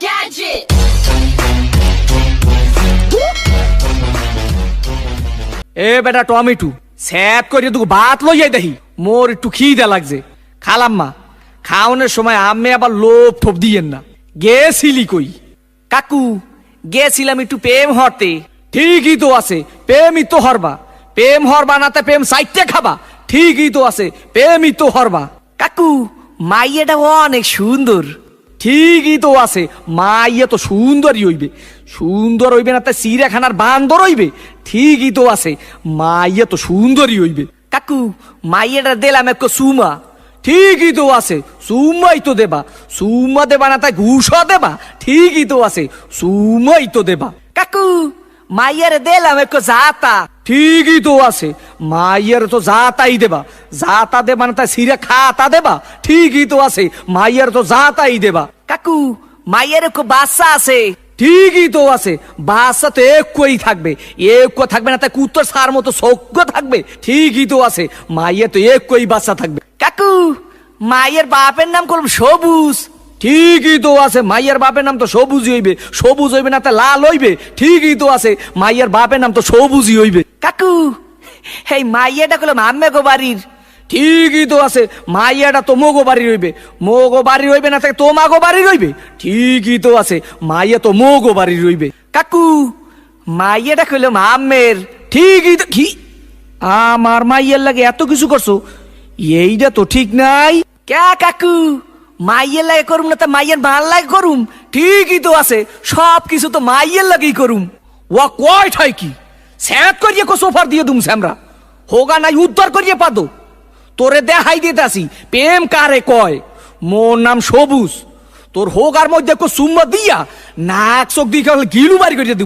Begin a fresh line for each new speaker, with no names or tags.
Gadget!
এ বেটা tomato sap করে তুই ভাত লইয়াই দেখি মোর একটু খিদে লাগছে খালাম্মা খাওয়ানোর সময় আমি আবার লোভ ঠোপ দিয়েন না গেছিলি কই কাকু গেছিলাম একটু প্রেম হরতে ঠিকই তো আছে প্রেমই তো হরবা প্রেম হরবা নাতে প্রেম সাইটে খাবা ঠিকই তো আছে প্রেমই তো হরবা কাকু মাইয়াটা অনেক সুন্দর ঠিকই তো আছে মাইয়া তো সুন্দরই হইবে সুন্দর হইবে না তা চিড়িয়াখানার বান্দর হইবে ঠিকই তো আছে মাইয়া তো সুন্দরই হইবে কাকু মাইয়াটা দিলাম এক সুমা ঠিকই তো আছে সুমাই তো দেবা সুমা দেবা না তাই ঘুষা দেবা ঠিকই তো আছে সুমাই তো দেবা কাকু মাইয়ার দিলাম এক জাতা ঠিকই তো আছে মাইয়ার তো জাতাই দেবা জাতা দেবা না তাই সিরে খাতা দেবা ঠিকই তো আছে মাইয়ার তো জাতাই দেবা কাকু মাইয়ার এক বাচ্চা আছে ঠিকই তো আছে বাচ্চা তো একই থাকবে এক থাকবে না তাই কুত্তর সার মতো সজ্ঞ থাকবে ঠিকই তো আছে মাইয়া তো একই বাচ্চা থাকবে কাকু মাইয়ের বাপের নাম করলাম সবুজ ঠিকই তো আছে মাইয়ার বাপের নাম তো সবুজই হইবে সবুজ হইবে না তা লাল হইবে ঠিকই তো আছে মাইয়ার বাপের নাম তো সবুজই হইবে কাকু এই মাইয়াটা করলাম আম্মে গো বাড়ির ঠিকই তো আছে মাইয়াটা তো মোগো বাড়ির হইবে মোগো বাড়ির হইবে না তো মাগো বাড়ির হইবে ঠিকই তো আছে মাইয়া তো মোগো বাড়ির হইবে কাকু মাইয়াটা করলাম আম্মের ঠিকই তো কি আমার মাইয়ার লাগে এত কিছু করছো এইটা তো ঠিক নাই কে কাকু মাইয়ের লাগে করুম না তা মাইয়ের ভাল লাগে করুম ঠিকই তো আছে সব কিছু তো মাইয়ের লাগেই করুম ও কয় ঠাই কি স্যাট করিয়ে কো সোফার দিয়ে দুম স্যামরা হোগা নাই উদ্ধার করিয়ে পাদো তোরে দেখাই দিতে আসি প্রেম কারে কয় মোর নাম সবুজ তোর হোগার মধ্যে কো সুম্মা দিয়া নাক চোখ দিয়ে গিলু বাড়ি করিয়ে দিব